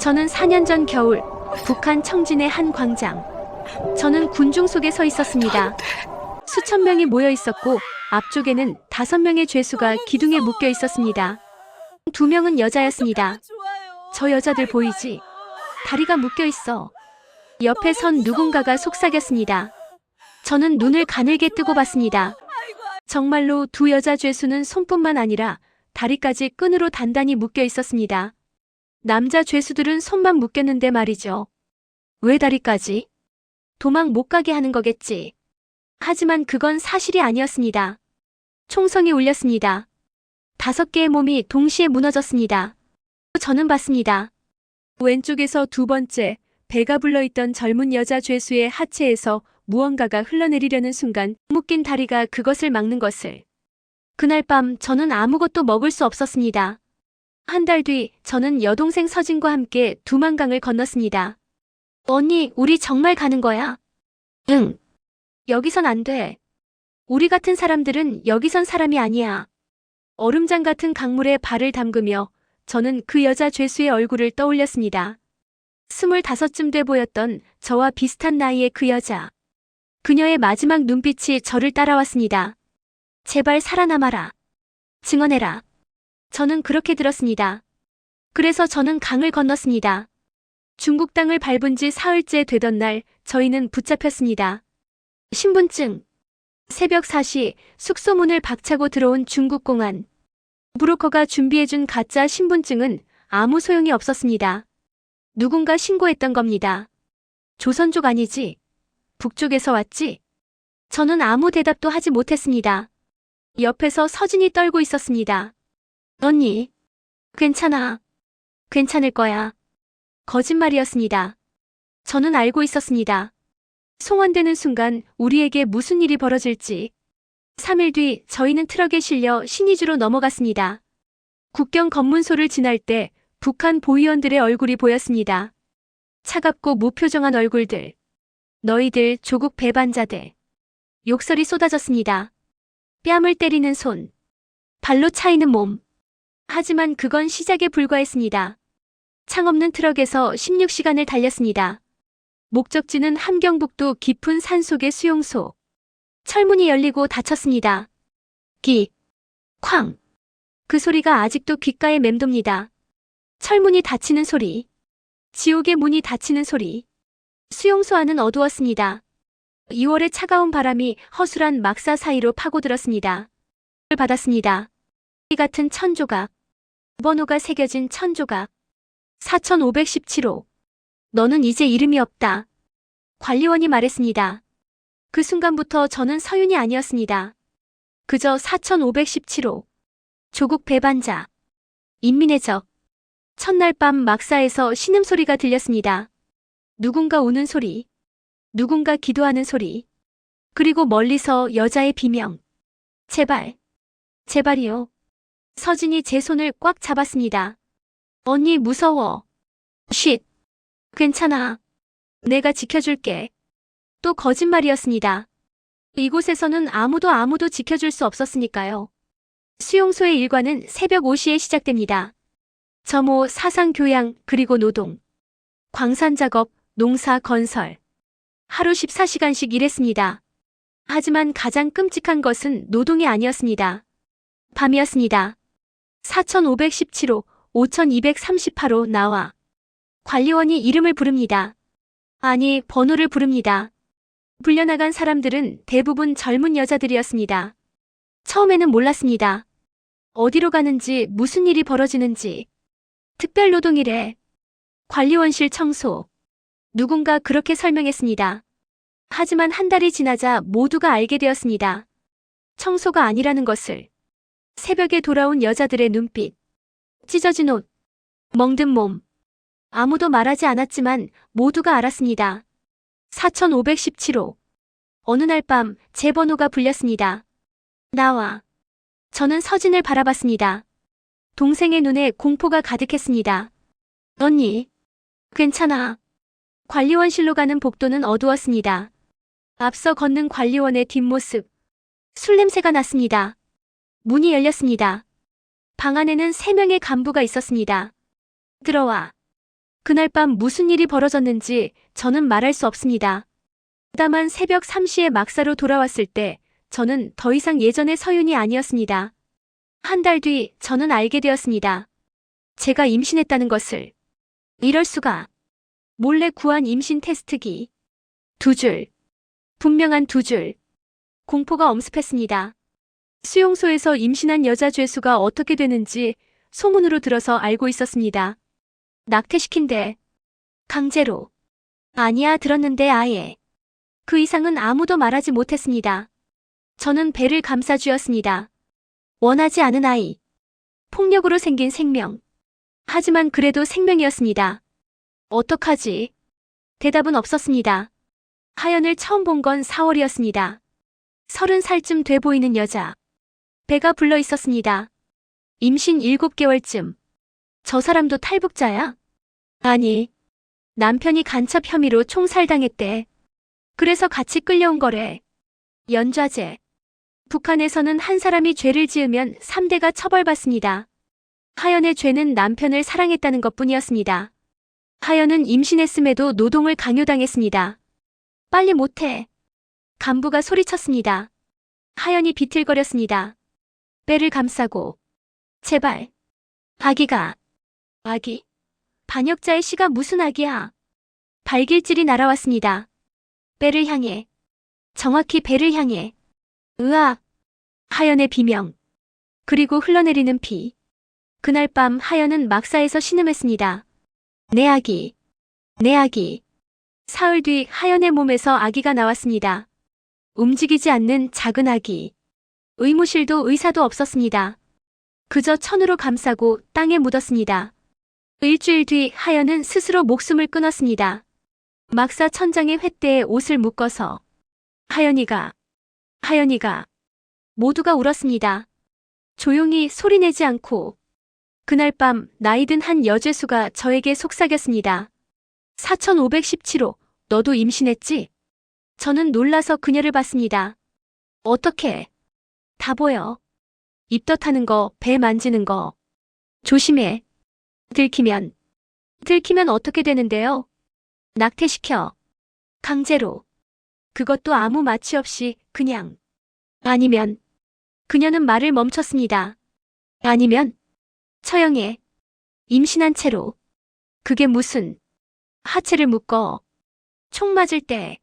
저는 4년 전 겨울 북한 청진의 한 광장. 저는 군중 속에 서 있었습니다. 수천 명이 모여 있었고 앞쪽에는 5명의 죄수가 기둥에 묶여 있었습니다. 2명은 여자였습니다. 저 여자들 보이지? 다리가 묶여 있어. 옆에 선 누군가가 속삭였습니다. 저는 눈을 가늘게 뜨고 봤습니다. 정말로 2 여자 죄수는 손뿐만 아니라 다리까지 끈으로 단단히 묶여 있었습니다. 남자 죄수들은 손만 묶였는데 말이죠. 왜 다리까지? 도망 못 가게 하는 거겠지. 하지만 그건 사실이 아니었습니다. 총성이 울렸습니다. 5개의 몸이 동시에 무너졌습니다. 저는 봤습니다. 왼쪽에서 2번째, 배가 불러있던 젊은 여자 죄수의 하체에서 무언가가 흘러내리려는 순간 묶인 다리가 그것을 막는 것을. 그날 밤 저는 아무것도 먹을 수 없었습니다. 한 달 뒤 저는 여동생 서진과 함께 두만강을 건넜습니다. 언니, 우리 정말 가는 거야? 응. 여기선 안 돼. 우리 같은 사람들은 여기선 사람이 아니야. 얼음장 같은 강물에 발을 담그며 저는 그 여자 죄수의 얼굴을 떠올렸습니다. 25쯤 돼 보였던 저와 비슷한 나이의 그 여자. 그녀의 마지막 눈빛이 저를 따라왔습니다. 제발 살아남아라. 증언해라. 저는 그렇게 들었습니다. 그래서 저는 강을 건넜습니다. 중국 땅을 밟은 지 사흘째 되던 날 저희는 붙잡혔습니다. 신분증. 새벽 4시 숙소 문을 박차고 들어온 중국 공안. 브로커가 준비해준 가짜 신분증은 아무 소용이 없었습니다. 누군가 신고했던 겁니다. 조선족 아니지? 북쪽에서 왔지? 저는 아무 대답도 하지 못했습니다. 옆에서 서진이 떨고 있었습니다. 언니, 괜찮아. 괜찮을 거야. 거짓말이었습니다. 저는 알고 있었습니다. 송환되는 순간 우리에게 무슨 일이 벌어질지. 3일 뒤 저희는 트럭에 실려 신의주로 넘어갔습니다. 국경 검문소를 지날 때 북한 보위원들의 얼굴이 보였습니다. 차갑고 무표정한 얼굴들. 너희들 조국 배반자들. 욕설이 쏟아졌습니다. 뺨을 때리는 손. 발로 차이는 몸. 하지만 그건 시작에 불과했습니다. 창 없는 트럭에서 16시간을 달렸습니다. 목적지는 함경북도 깊은 산속의 수용소. 철문이 열리고 닫혔습니다. 쾅. 그 소리가 아직도 귓가에 맴돕니다. 철문이 닫히는 소리. 지옥의 문이 닫히는 소리. 수용소 안은 어두웠습니다. 2월의 차가운 바람이 허술한 막사 사이로 파고들었습니다. 받았습니다. 이 같은 천조각. 번호가 새겨진 천조각. 4517호. 너는 이제 이름이 없다. 관리원이 말했습니다. 그 순간부터 저는 서윤이 아니었습니다. 그저 4517호. 조국 배반자. 인민의 적. 첫날 밤 막사에서 신음소리가 들렸습니다. 누군가 우는 소리. 누군가 기도하는 소리. 그리고 멀리서 여자의 비명. 제발. 제발이요. 서진이 제 손을 꽉 잡았습니다. 언니 무서워. 쉿. 괜찮아. 내가 지켜줄게. 또 거짓말이었습니다. 이곳에서는 아무도 지켜줄 수 없었으니까요. 수용소의 일과는 새벽 5시에 시작됩니다. 점호, 사상교양, 그리고 노동. 광산작업, 농사, 건설. 하루 14시간씩 일했습니다. 하지만 가장 끔찍한 것은 노동이 아니었습니다. 밤이었습니다. 4517호, 5238호 나와. 관리원이 이름을 부릅니다. 아니, 번호를 부릅니다. 불려나간 사람들은 대부분 젊은 여자들이었습니다. 처음에는 몰랐습니다. 어디로 가는지, 무슨 일이 벌어지는지. 특별노동이래. 관리원실 청소. 누군가 그렇게 설명했습니다. 하지만 한 달이 지나자 모두가 알게 되었습니다. 청소가 아니라는 것을. 새벽에 돌아온 여자들의 눈빛. 찢어진 옷. 멍든 몸. 아무도 말하지 않았지만 모두가 알았습니다. 4517호. 어느 날 밤 제 번호가 불렸습니다. 나와. 저는 서진을 바라봤습니다. 동생의 눈에 공포가 가득했습니다. 언니. 괜찮아. 관리원실로 가는 복도는 어두웠습니다. 앞서 걷는 관리원의 뒷모습. 술 냄새가 났습니다. 문이 열렸습니다. 방 안에는 3명의 간부가 있었습니다. 들어와. 그날 밤 무슨 일이 벌어졌는지 저는 말할 수 없습니다. 다만 새벽 3시에 막사로 돌아왔을 때 저는 더 이상 예전의 서윤이 아니었습니다. 한 달 뒤 저는 알게 되었습니다. 제가 임신했다는 것을. 이럴 수가. 몰래 구한 임신 테스트기. 2줄. 분명한 2줄. 공포가 엄습했습니다. 수용소에서 임신한 여자 죄수가 어떻게 되는지 소문으로 들어서 알고 있었습니다. 낙태시킨대. 강제로. 아니야, 들었는데 아예. 그 이상은 아무도 말하지 못했습니다. 저는 배를 감싸쥐었습니다. 원하지 않은 아이. 폭력으로 생긴 생명. 하지만 그래도 생명이었습니다. 어떡하지? 대답은 없었습니다. 하연을 처음 본 건 4월이었습니다. 30살쯤 돼 보이는 여자. 배가 불러 있었습니다. 임신 7개월쯤. 저 사람도 탈북자야? 아니. 남편이 간첩 혐의로 총살당했대. 그래서 같이 끌려온 거래. 연좌제. 북한에서는 한 사람이 죄를 지으면 3대가 처벌받습니다. 하연의 죄는 남편을 사랑했다는 것뿐이었습니다. 하연은 임신했음에도 노동을 강요당했습니다. 빨리 못해. 간부가 소리쳤습니다. 하연이 비틀거렸습니다. 배를 감싸고. 제발. 아기가. 아기. 반역자의 씨가 무슨 아기야. 발길질이 날아왔습니다. 배를 향해. 정확히 배를 향해. 으악. 하연의 비명. 그리고 흘러내리는 피. 그날 밤 하연은 막사에서 신음했습니다. 내 아기. 내 아기. 사흘 뒤 하연의 몸에서 아기가 나왔습니다. 움직이지 않는 작은 아기. 의무실도 의사도 없었습니다. 그저 천으로 감싸고 땅에 묻었습니다. 일주일 뒤 하연은 스스로 목숨을 끊었습니다. 막사 천장에 횃대에 옷을 묶어서. 하연이가. 모두가 울었습니다. 조용히 소리내지 않고. 그날 밤 나이든 한 여죄수가 저에게 속삭였습니다. 4517호, 너도 임신했지? 저는 놀라서 그녀를 봤습니다. 어떻게? 다 보여. 입덧하는 거, 배 만지는 거. 조심해. 들키면 어떻게 되는데요? 낙태시켜. 강제로. 그것도 아무 마취 없이 그냥. 아니면. 그녀는 말을 멈췄습니다. 아니면. 처형해. 임신한 채로. 그게 무슨. 하체를 묶어. 총 맞을 때.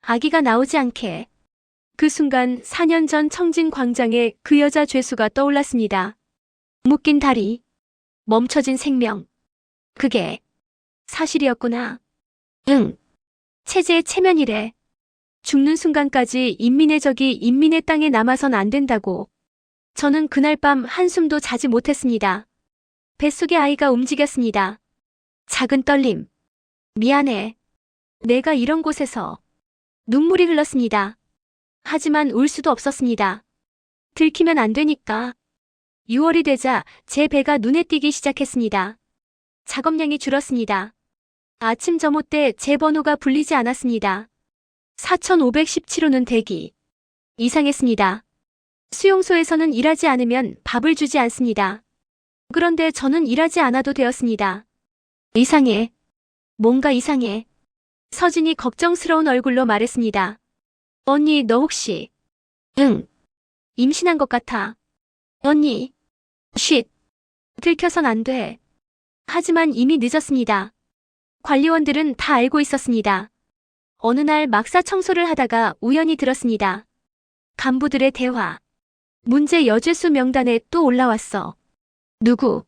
아기가 나오지 않게. 그 순간 4년 전 청진 광장에 그 여자 죄수가 떠올랐습니다. 묶인 다리. 멈춰진 생명. 그게 사실이었구나. 응. 체제의 체면이래. 죽는 순간까지 인민의 적이 인민의 땅에 남아선 안 된다고. 저는 그날 밤 한숨도 자지 못했습니다. 뱃속의 아이가 움직였습니다. 작은 떨림. 미안해. 내가 이런 곳에서. 눈물이 흘렀습니다. 하지만 울 수도 없었습니다. 들키면 안 되니까. 6월이 되자 제 배가 눈에 띄기 시작했습니다. 작업량이 줄었습니다. 아침 점호 때 제 번호가 불리지 않았습니다. 4517호는 대기. 이상했습니다. 수용소에서는 일하지 않으면 밥을 주지 않습니다. 그런데 저는 일하지 않아도 되었습니다. 이상해. 뭔가 이상해. 서진이 걱정스러운 얼굴로 말했습니다. 언니, 너 혹시. 응. 임신한 것 같아. 언니. 쉿. 들켜선 안 돼. 하지만 이미 늦었습니다. 관리원들은 다 알고 있었습니다. 어느 날 막사 청소를 하다가 우연히 들었습니다. 간부들의 대화. 문제 여죄수 명단에 또 올라왔어. 누구?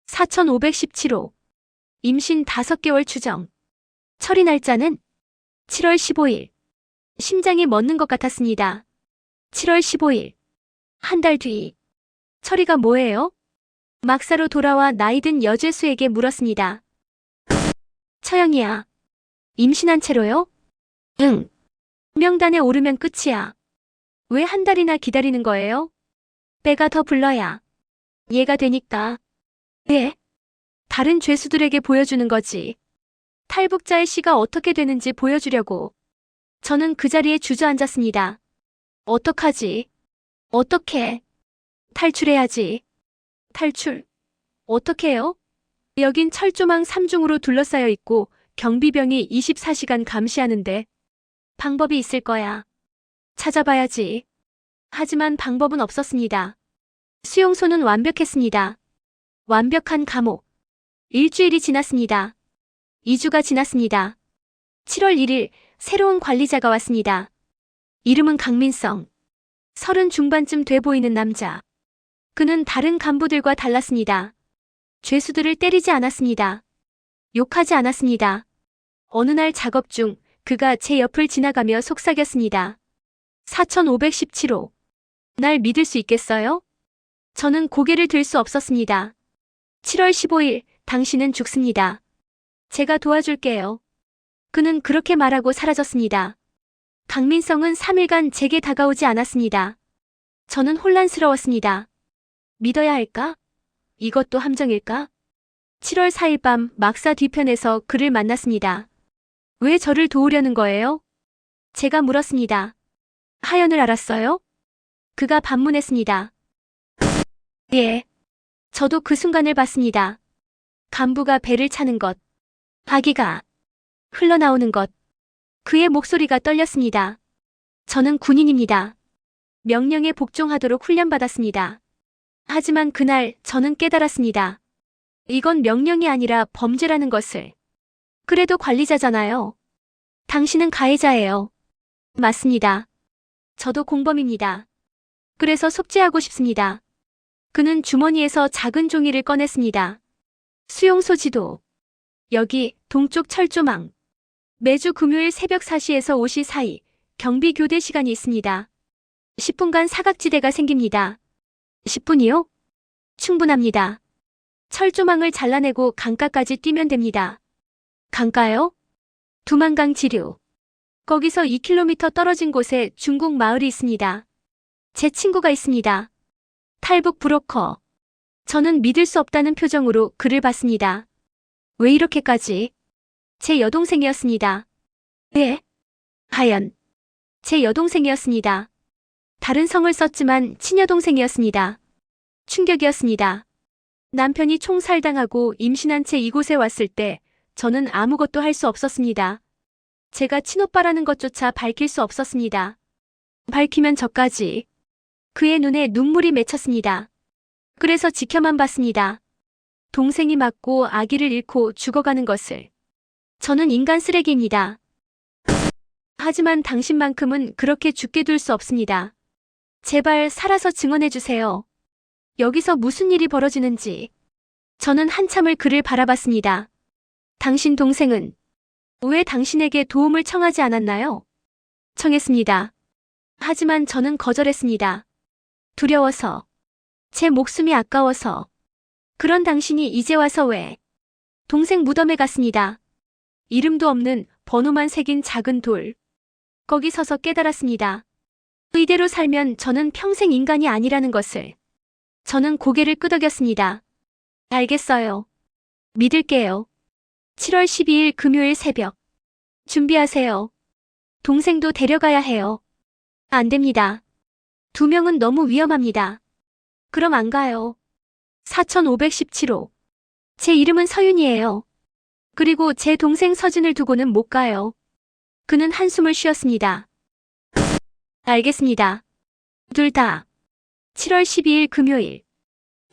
4517호. 임신 5개월 추정. 처리 날짜는 7월 15일. 심장이 멎는 것 같았습니다. 7월 15일. 한 달 뒤. 처리가 뭐예요? 막사로 돌아와 나이든 여죄수에게 물었습니다. 처형이야. 임신한 채로요? 응. 명단에 오르면 끝이야. 왜 한 달이나 기다리는 거예요? 배가 더 불러야. 얘가 되니까. 네. 다른 죄수들에게 보여주는 거지. 탈북자의 씨가 어떻게 되는지 보여주려고. 저는 그 자리에 주저앉았습니다. 어떡하지? 어떻게? 탈출해야지. 탈출. 어떻게 해요? 여긴 철조망 3중으로 둘러싸여 있고 경비병이 24시간 감시하는데 방법이 있을 거야. 찾아봐야지. 하지만 방법은 없었습니다. 수용소는 완벽했습니다. 완벽한 감옥. 일주일이 지났습니다. 2주가 지났습니다. 7월 1일 새로운 관리자가 왔습니다. 이름은 강민성. 30 중반쯤 돼 보이는 남자. 그는 다른 간부들과 달랐습니다. 죄수들을 때리지 않았습니다. 욕하지 않았습니다. 어느 날 작업 중 그가 제 옆을 지나가며 속삭였습니다. 4517호. 날 믿을 수 있겠어요? 저는 고개를 들 수 없었습니다. 7월 15일, 당신은 죽습니다. 제가 도와줄게요. 그는 그렇게 말하고 사라졌습니다. 강민성은 3일간 제게 다가오지 않았습니다. 저는 혼란스러웠습니다. 믿어야 할까? 이것도 함정일까? 7월 4일 밤 막사 뒤편에서 그를 만났습니다. 왜 저를 도우려는 거예요? 제가 물었습니다. 하연을 알았어요? 그가 반문했습니다. 예. 저도 그 순간을 봤습니다. 간부가 배를 차는 것, 아기가 흘러나오는 것, 그의 목소리가 떨렸습니다. 저는 군인입니다. 명령에 복종하도록 훈련받았습니다. 하지만 그날 저는 깨달았습니다. 이건 명령이 아니라 범죄라는 것을. 그래도 관리자잖아요. 당신은 가해자예요. 맞습니다. 저도 공범입니다. 그래서 속죄하고 싶습니다. 그는 주머니에서 작은 종이를 꺼냈습니다. 수용소 지도. 여기 동쪽 철조망. 매주 금요일 새벽 4시에서 5시 사이 경비 교대 시간이 있습니다. 10분간 사각지대가 생깁니다. 10분이요? 충분합니다. 철조망을 잘라내고 강가까지 뛰면 됩니다. 강가요? 두만강 지류. 거기서 2km 떨어진 곳에 중국 마을이 있습니다. 제 친구가 있습니다. 탈북 브로커. 저는 믿을 수 없다는 표정으로 그를 봤습니다. 왜 이렇게까지? 제 여동생이었습니다. 네? 하연. 제 여동생이었습니다. 다른 성을 썼지만 친여동생이었습니다. 충격이었습니다. 남편이 총살당하고 임신한 채 이곳에 왔을 때 저는 아무것도 할 수 없었습니다. 제가 친오빠라는 것조차 밝힐 수 없었습니다. 밝히면 저까지. 그의 눈에 눈물이 맺혔습니다. 그래서 지켜만 봤습니다. 동생이 맞고 아기를 잃고 죽어가는 것을. 저는 인간 쓰레기입니다. 하지만 당신만큼은 그렇게 죽게 둘 수 없습니다. 제발 살아서 증언해주세요. 여기서 무슨 일이 벌어지는지. 저는 한참을 그를 바라봤습니다. 당신 동생은 왜 당신에게 도움을 청하지 않았나요? 청했습니다. 하지만 저는 거절했습니다. 두려워서. 제 목숨이 아까워서. 그런 당신이 이제 와서 왜? 동생 무덤에 갔습니다. 이름도 없는 번호만 새긴 작은 돌. 거기 서서 깨달았습니다. 이대로 살면 저는 평생 인간이 아니라는 것을. 저는 고개를 끄덕였습니다. 알겠어요. 믿을게요. 7월 12일 금요일 새벽. 준비하세요. 동생도 데려가야 해요. 안 됩니다. 2명은 너무 위험합니다. 그럼 안 가요. 4517호. 제 이름은 서윤이에요. 그리고 제 동생 서진을 두고는 못 가요. 그는 한숨을 쉬었습니다. 알겠습니다. 둘 다. 7월 12일 금요일.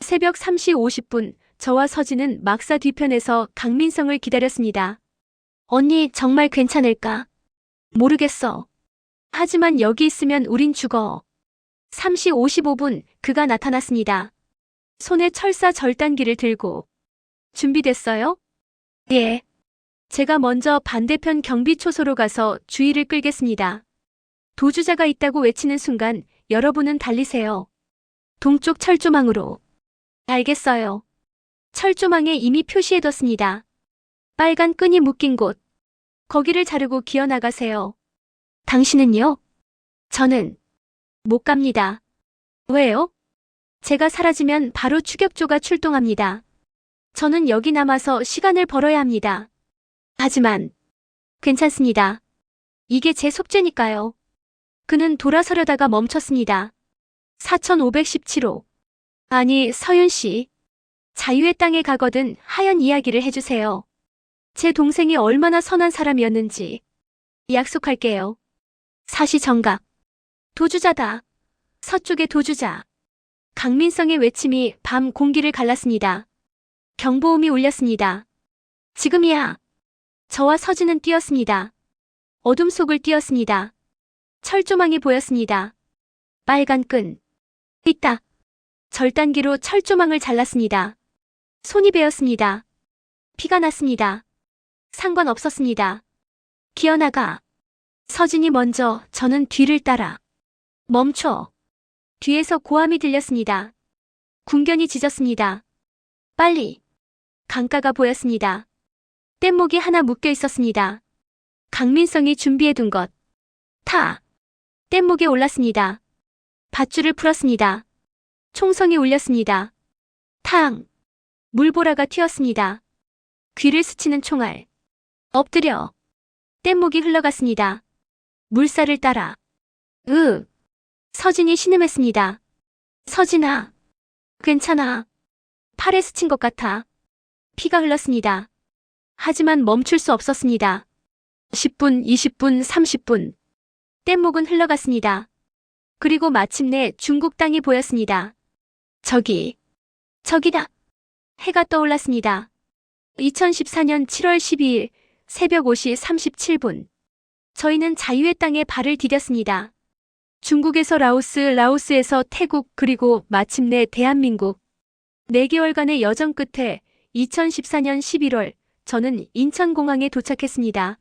새벽 3시 50분, 저와 서진은 막사 뒤편에서 강민성을 기다렸습니다. 언니, 정말 괜찮을까? 모르겠어. 하지만 여기 있으면 우린 죽어. 3시 55분, 그가 나타났습니다. 손에 철사 절단기를 들고. 준비됐어요? 예. 제가 먼저 반대편 경비초소로 가서 주의를 끌겠습니다. 도주자가 있다고 외치는 순간 여러분은 달리세요. 동쪽 철조망으로. 알겠어요. 철조망에 이미 표시해뒀습니다. 빨간 끈이 묶인 곳. 거기를 자르고 기어나가세요. 당신은요? 저는 못 갑니다. 왜요? 제가 사라지면 바로 추격조가 출동합니다. 저는 여기 남아서 시간을 벌어야 합니다. 하지만 괜찮습니다. 이게 제 속죄니까요. 그는 돌아서려다가 멈췄습니다. 4517호. 아니, 서윤 씨. 자유의 땅에 가거든 하연 이야기를 해주세요. 제 동생이 얼마나 선한 사람이었는지. 약속할게요. 사시정각. 도주자다. 서쪽의 도주자. 강민성의 외침이 밤 공기를 갈랐습니다. 경보음이 울렸습니다. 지금이야. 저와 서진은 뛰었습니다. 어둠 속을 뛰었습니다. 철조망이 보였습니다. 빨간 끈. 있다. 절단기로 철조망을 잘랐습니다. 손이 베었습니다. 피가 났습니다. 상관없었습니다. 기어나가. 서진이 먼저, 저는 뒤를 따라. 멈춰. 뒤에서 고함이 들렸습니다. 궁견이 짖었습니다. 빨리. 강가가 보였습니다. 뗏목이 하나 묶여 있었습니다. 강민성이 준비해둔 것. 타. 뗏목에 올랐습니다. 밧줄을 풀었습니다. 총성이 울렸습니다. 탕. 물보라가 튀었습니다. 귀를 스치는 총알. 엎드려. 뗏목이 흘러갔습니다. 물살을 따라. 서진이 신음했습니다. 서진아. 괜찮아. 팔에 스친 것 같아. 피가 흘렀습니다. 하지만 멈출 수 없었습니다. 10분, 20분, 30분. 뗏목은 흘러갔습니다. 그리고 마침내 중국 땅이 보였습니다. 저기다. 해가 떠올랐습니다. 2014년 7월 12일 새벽 5시 37분. 저희는 자유의 땅에 발을 디뎠습니다. 중국에서 라오스, 라오스에서 태국, 그리고 마침내 대한민국. 4개월간의 여정 끝에 2014년 11월 저는 인천공항에 도착했습니다.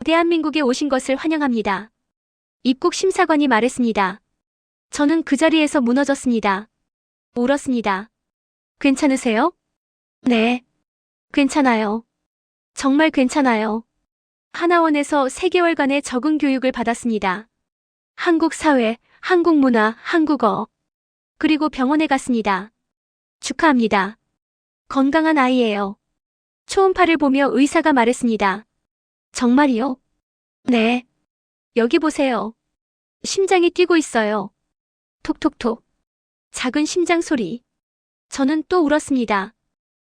대한민국에 오신 것을 환영합니다. 입국 심사관이 말했습니다. 저는 그 자리에서 무너졌습니다. 울었습니다. 괜찮으세요? 네. 괜찮아요. 정말 괜찮아요. 하나원에서 3개월간의 적응 교육을 받았습니다. 한국 사회, 한국 문화, 한국어. 그리고 병원에 갔습니다. 축하합니다. 건강한 아이예요. 초음파를 보며 의사가 말했습니다. 정말이요? 네. 여기 보세요. 심장이 뛰고 있어요. 톡톡톡. 작은 심장 소리. 저는 또 울었습니다.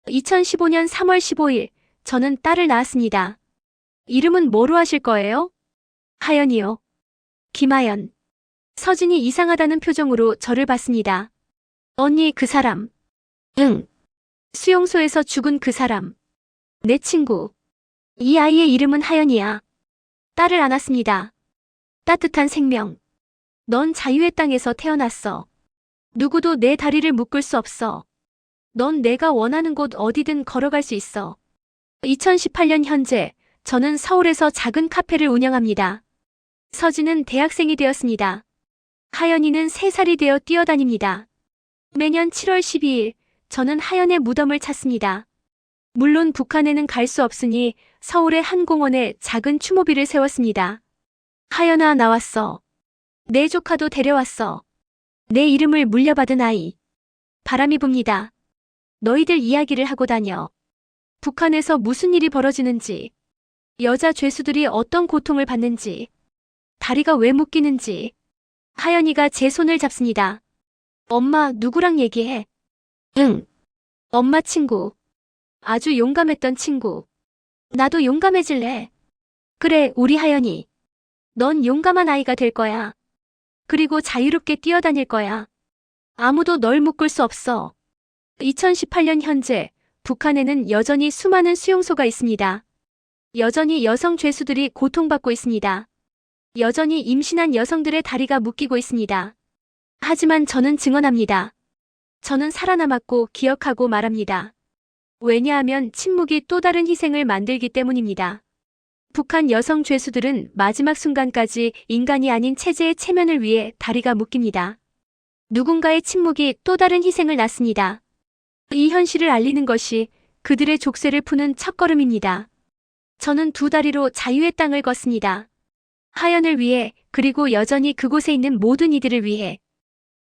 2015년 3월 15일, 저는 딸을 낳았습니다. 이름은 뭐로 하실 거예요? 하연이요. 김하연. 서진이 이상하다는 표정으로 저를 봤습니다. 언니, 그 사람. 응. 수용소에서 죽은 그 사람. 내 친구. 이 아이의 이름은 하연이야. 딸을 안았습니다. 따뜻한 생명. 넌 자유의 땅에서 태어났어. 누구도 내 다리를 묶을 수 없어. 넌 내가 원하는 곳 어디든 걸어갈 수 있어. 2018년 현재 저는 서울에서 작은 카페를 운영합니다. 서진은 대학생이 되었습니다. 하연이는 3살이 되어 뛰어다닙니다. 매년 7월 12일 저는 하연의 무덤을 찾습니다. 물론 북한에는 갈 수 없으니 서울의 한 공원에 작은 추모비를 세웠습니다. 하연아, 나왔어. 내 조카도 데려왔어. 내 이름을 물려받은 아이. 바람이 붑니다. 너희들 이야기를 하고 다녀. 북한에서 무슨 일이 벌어지는지, 여자 죄수들이 어떤 고통을 받는지, 다리가 왜 묶이는지. 하연이가 제 손을 잡습니다. 엄마, 누구랑 얘기해? 응. 엄마 친구. 아주 용감했던 친구. 나도 용감해질래. 그래, 우리 하연이. 넌 용감한 아이가 될 거야. 그리고 자유롭게 뛰어다닐 거야. 아무도 널 묶을 수 없어. 2018년 현재 북한에는 여전히 수많은 수용소가 있습니다. 여전히 여성 죄수들이 고통받고 있습니다. 여전히 임신한 여성들의 다리가 묶이고 있습니다. 하지만 저는 증언합니다. 저는 살아남았고 기억하고 말합니다. 왜냐하면 침묵이 또 다른 희생을 만들기 때문입니다. 북한 여성 죄수들은 마지막 순간까지 인간이 아닌 체제의 체면을 위해 다리가 묶입니다. 누군가의 침묵이 또 다른 희생을 낳습니다. 이 현실을 알리는 것이 그들의 족쇄를 푸는 첫걸음입니다. 저는 2다리로 자유의 땅을 걷습니다. 하연을 위해, 그리고 여전히 그곳에 있는 모든 이들을 위해.